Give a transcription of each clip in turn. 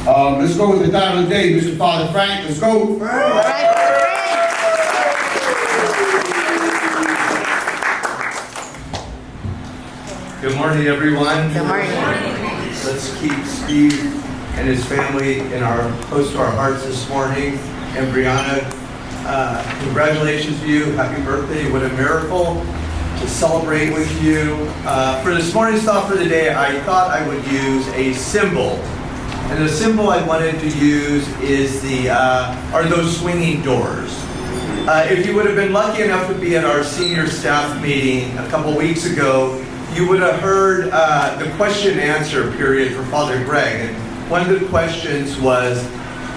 Let's go with the title of the day, Mr. Father Frank. Let's go. Good morning, everyone. Good morning. Let's keep Steve and his family close to our hearts this morning. And Brianna, congratulations to you. Happy birthday. What a miracle to celebrate with you. For this morning's thought for the day, I thought I would use a symbol. And the symbol I wanted to use is are those swinging doors. If you would have been lucky enough to be at our senior staff meeting a couple weeks ago, you would have heard the question and answer period for Father Greg. And one of the questions was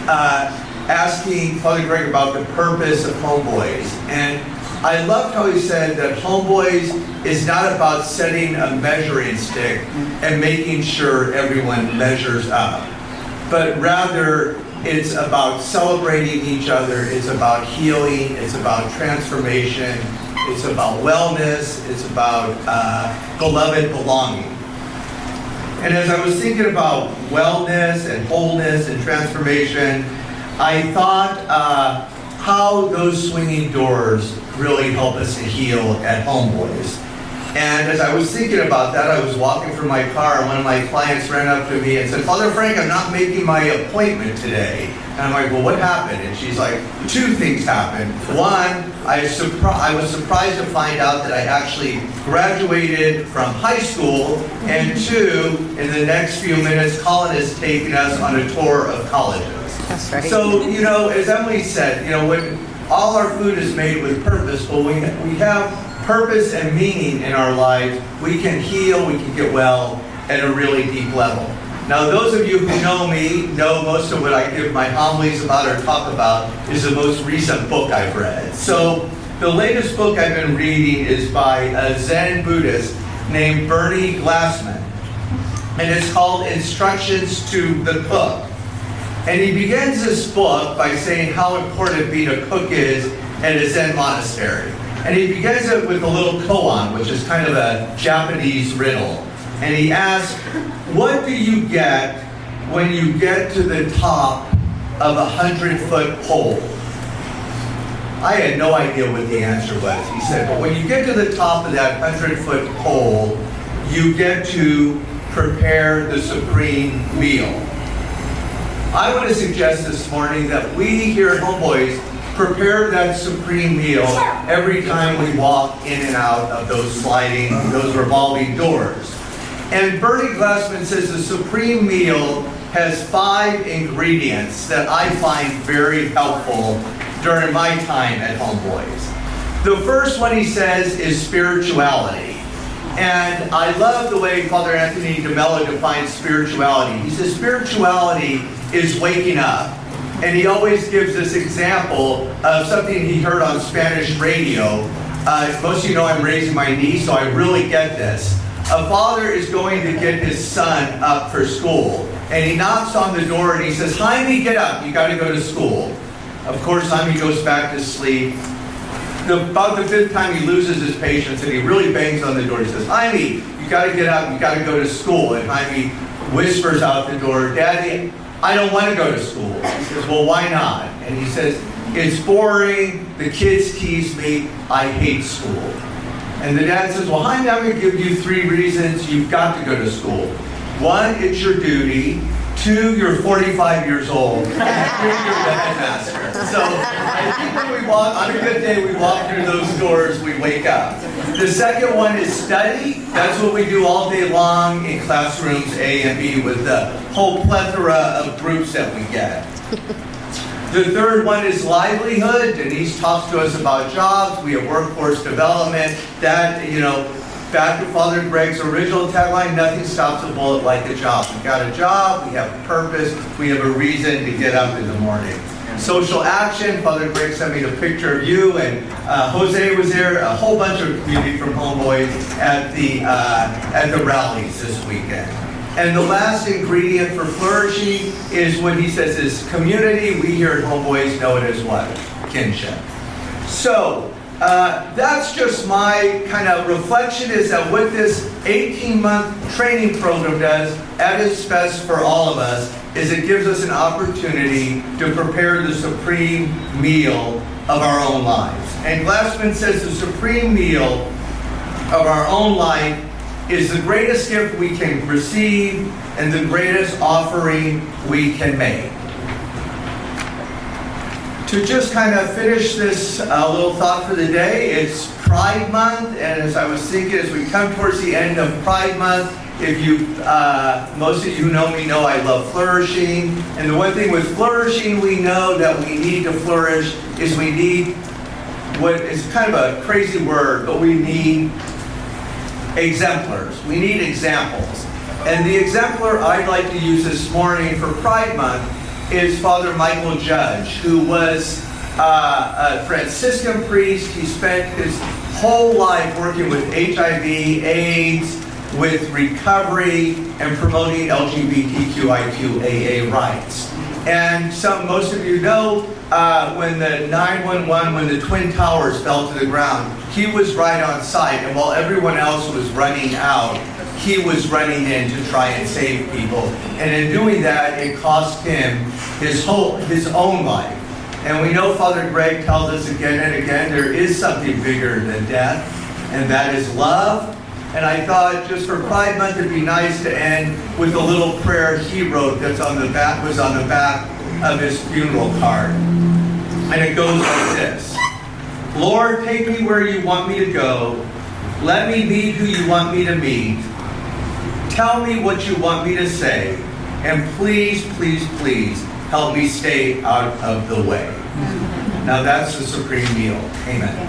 asking Father Greg about the purpose of Homeboys. And I loved how he said that Homeboys is not about setting a measuring stick and making sure everyone measures up, but rather it's about celebrating each other, it's about healing, it's about transformation, it's about wellness, it's about beloved belonging. And as I was thinking about wellness and wholeness and transformation, I thought how those swinging doors really help us to heal at Homeboys. And as I was thinking about that, I was walking from my car, and one of my clients ran up to me and said, "Father Frank, I'm not making my appointment today." And I'm like, "Well, what happened?" And she's like, "Two things happened. One, I was surprised to find out that I actually graduated from high school. And two, in the next few minutes, Colin is taking us on a tour of colleges." That's right. So, as Emily said, when all our food is made with purpose, but we have purpose and meaning in our lives, we can heal, we can get well at a really deep level. Now, those of you who know me know most of what I give my homilies about or talk about is the most recent book I've read. So, the latest book I've been reading is by a Zen Buddhist named Bernie Glassman, and it's called Instructions to the Cook. And he begins this book by saying how important being a cook is at a Zen monastery. And he begins it with a little koan, which is kind of a Japanese riddle. And he asks, what do you get when you get to the top of a 100-foot pole? I had no idea what the answer was. He said, but when you get to the top of that 100-foot pole, you get to prepare the supreme meal. I want to suggest this morning that we here at Homeboys prepare that supreme meal every time we walk in and out of those revolving doors. And Bernie Glassman says the supreme meal has 5 ingredients that I find very helpful during my time at Homeboys. The first one, he says, is spirituality. And I love the way Father Anthony DeMello defines spirituality. He says spirituality is waking up. And he always gives this example of something he heard on Spanish radio. Most of you know I'm raising my niece, so I really get this. A father is going to get his son up for school. And he knocks on the door and he says, "Jaime, get up, you gotta go to school." Of course, Jaime goes back to sleep. About the 5th time he loses his patience and he really bangs on the door. He says, "Jaime, you gotta get up, you gotta go to school." And Jaime whispers out the door, "Daddy, I don't want to go to school." He says, "Well, why not?" And he says, "It's boring, the kids tease me, I hate school." And the dad says, "Well, Jaime, I'm going to give you 3 reasons you've got to go to school. 1, it's your duty. 2, you're 45 years old. And 3, you're the headmaster." So I think when we walk, on a good day, we walk through those doors, we wake up. The second one is study. That's what we do all day long in classrooms A and B with the whole plethora of groups that we get. The third one is livelihood. Denise talks to us about jobs. We have workforce development. That, back to Father Greg's original tagline, nothing stops a bullet like a job. We've got a job, we have purpose, we have a reason to get up in the morning. Social action, Father Greg sent me the picture of you, and Jose was there, a whole bunch of community from Homeboys at the rallies this weekend. And the last ingredient for flourishing is what he says is community. We here at Homeboys know it as what? Kinship. So, that's just my kind of reflection, is that what this 18-month training program does at its best for all of us is it gives us an opportunity to prepare the supreme meal of our own lives. And Glassman says the supreme meal of our own life is the greatest gift we can receive and the greatest offering we can make. To just kind of finish this little thought for the day, it's Pride Month, and as I was thinking, as we come towards the end of Pride Month, if you, most of you who know me know I love flourishing, and the one thing with flourishing we know that we need to flourish is we need, what is kind of a crazy word, but we need exemplars. We need examples. And the exemplar I'd like to use this morning for Pride Month is Father Michael Judge, who was a Franciscan priest. He spent his whole life working with HIV, AIDS, with recovery, and promoting LGBTQIA rights. And most of you know, when the 911, when the Twin Towers fell to the ground, he was right on site, and while everyone else was running out, he was running in to try and save people. And in doing that, it cost him his own life. And we know Father Greg tells us again and again, there is something bigger than death, and that is love. And I thought just for Pride Month, it'd be nice to end with a little prayer he wrote that's was on the back of his funeral card. And it goes like this. Lord, take me where you want me to go. Let me meet who you want me to meet. Tell me what you want me to say. And please, please, please help me stay out of the way. Now that's the supreme meal. Amen.